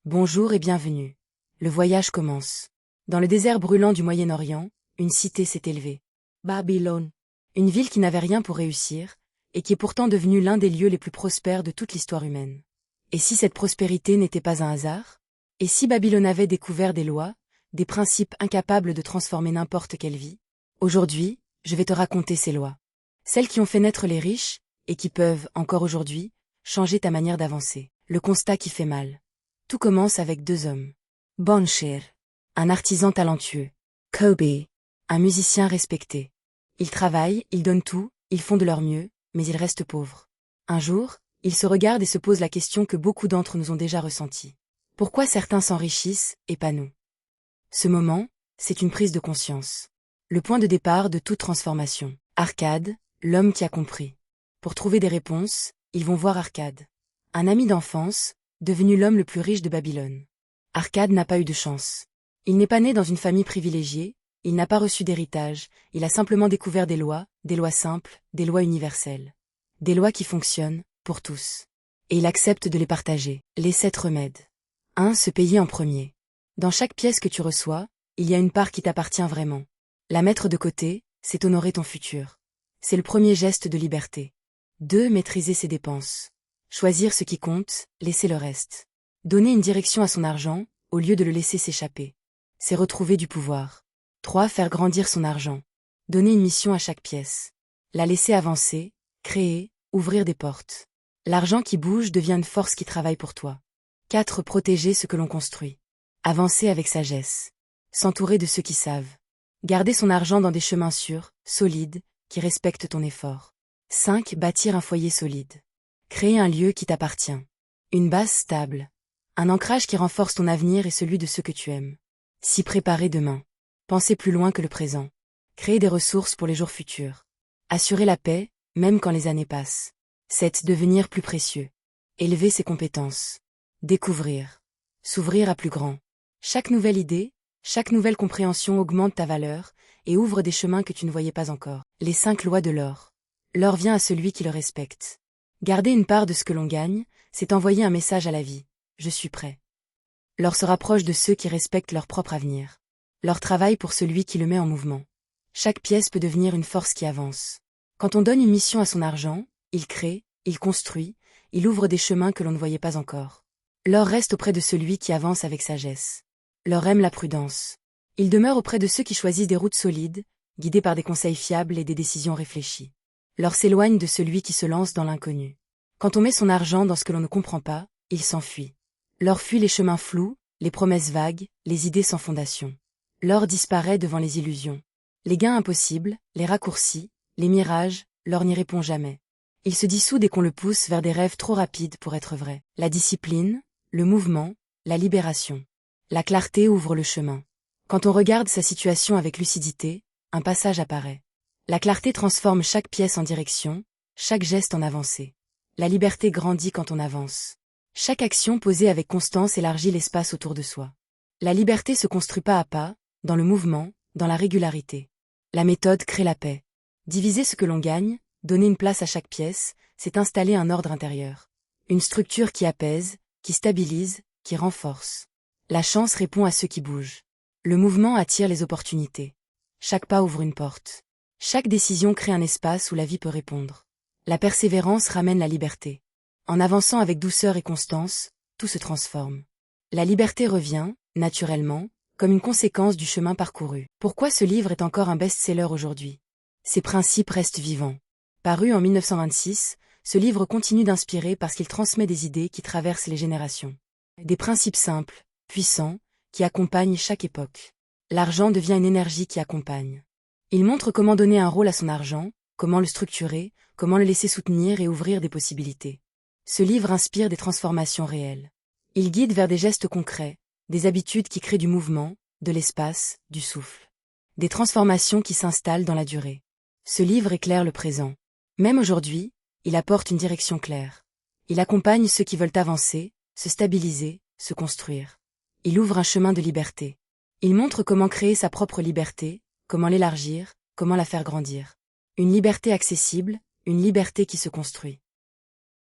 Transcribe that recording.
Bonjour et bienvenue. Le voyage commence. Dans le désert brûlant du Moyen-Orient, une cité s'est élevée. Babylone. Une ville qui n'avait rien pour réussir, et qui est pourtant devenue l'un des lieux les plus prospères de toute l'histoire humaine. Et si cette prospérité n'était pas un hasard? Et si Babylone avait découvert des lois, des principes incapables de transformer n'importe quelle vie? Aujourd'hui, je vais te raconter ces lois. Celles qui ont fait naître les riches, et qui peuvent, encore aujourd'hui, changer ta manière d'avancer. Le constat qui fait mal. Tout commence avec deux hommes. Bonshir, un artisan talentueux. Kobe, un musicien respecté. Ils travaillent, ils donnent tout, ils font de leur mieux, mais ils restent pauvres. Un jour, ils se regardent et se posent la question que beaucoup d'entre nous ont déjà ressentie. Pourquoi certains s'enrichissent, et pas nous? Ce moment, c'est une prise de conscience. Le point de départ de toute transformation. Arcade, l'homme qui a compris. Pour trouver des réponses, ils vont voir Arcade. Un ami d'enfance, devenu l'homme le plus riche de Babylone. Arcade n'a pas eu de chance. Il n'est pas né dans une famille privilégiée, il n'a pas reçu d'héritage, il a simplement découvert des lois simples, des lois universelles. Des lois qui fonctionnent, pour tous. Et il accepte de les partager. Les 7 remèdes. 1. Se payer en premier. Dans chaque pièce que tu reçois, il y a une part qui t'appartient vraiment. La mettre de côté, c'est honorer ton futur. C'est le premier geste de liberté. 2. Maîtriser ses dépenses. Choisir ce qui compte, laisser le reste. Donner une direction à son argent, au lieu de le laisser s'échapper. C'est retrouver du pouvoir. 3. Faire grandir son argent. Donner une mission à chaque pièce. La laisser avancer, créer, ouvrir des portes. L'argent qui bouge devient une force qui travaille pour toi. 4. Protéger ce que l'on construit. Avancer avec sagesse. S'entourer de ceux qui savent. Garder son argent dans des chemins sûrs, solides, qui respectent ton effort. 5. Bâtir un foyer solide. Créer un lieu qui t'appartient. Une base stable. Un ancrage qui renforce ton avenir et celui de ceux que tu aimes. S'y préparer demain. Penser plus loin que le présent. Créer des ressources pour les jours futurs. Assurer la paix, même quand les années passent. 7. Devenir plus précieux. Élever ses compétences. Découvrir. S'ouvrir à plus grand. Chaque nouvelle idée, chaque nouvelle compréhension augmente ta valeur et ouvre des chemins que tu ne voyais pas encore. Les 5 lois de l'or. L'or vient à celui qui le respecte. Garder une part de ce que l'on gagne, c'est envoyer un message à la vie. Je suis prêt. L'or se rapproche de ceux qui respectent leur propre avenir. L'or travaille pour celui qui le met en mouvement. Chaque pièce peut devenir une force qui avance. Quand on donne une mission à son argent, il crée, il construit, il ouvre des chemins que l'on ne voyait pas encore. L'or reste auprès de celui qui avance avec sagesse. L'or aime la prudence. Il demeure auprès de ceux qui choisissent des routes solides, guidés par des conseils fiables et des décisions réfléchies. L'or s'éloigne de celui qui se lance dans l'inconnu. Quand on met son argent dans ce que l'on ne comprend pas, il s'enfuit. L'or fuit les chemins flous, les promesses vagues, les idées sans fondation. L'or disparaît devant les illusions. Les gains impossibles, les raccourcis, les mirages, l'or n'y répond jamais. Il se dissout dès qu'on le pousse vers des rêves trop rapides pour être vrais. La discipline, le mouvement, la libération. La clarté ouvre le chemin. Quand on regarde sa situation avec lucidité, un passage apparaît. La clarté transforme chaque pièce en direction, chaque geste en avancée. La liberté grandit quand on avance. Chaque action posée avec constance élargit l'espace autour de soi. La liberté se construit pas à pas, dans le mouvement, dans la régularité. La méthode crée la paix. Diviser ce que l'on gagne, donner une place à chaque pièce, c'est installer un ordre intérieur. Une structure qui apaise, qui stabilise, qui renforce. La chance répond à ceux qui bougent. Le mouvement attire les opportunités. Chaque pas ouvre une porte. Chaque décision crée un espace où la vie peut répondre. La persévérance ramène la liberté. En avançant avec douceur et constance, tout se transforme. La liberté revient, naturellement, comme une conséquence du chemin parcouru. Pourquoi ce livre est encore un best-seller aujourd'hui? Ses principes restent vivants. Paru en 1926, ce livre continue d'inspirer parce qu'il transmet des idées qui traversent les générations. Des principes simples, puissants, qui accompagnent chaque époque. L'argent devient une énergie qui accompagne. Il montre comment donner un rôle à son argent, comment le structurer, comment le laisser soutenir et ouvrir des possibilités. Ce livre inspire des transformations réelles. Il guide vers des gestes concrets, des habitudes qui créent du mouvement, de l'espace, du souffle. Des transformations qui s'installent dans la durée. Ce livre éclaire le présent. Même aujourd'hui, il apporte une direction claire. Il accompagne ceux qui veulent avancer, se stabiliser, se construire. Il ouvre un chemin de liberté. Il montre comment créer sa propre liberté, comment l'élargir, comment la faire grandir. Une liberté accessible, une liberté qui se construit.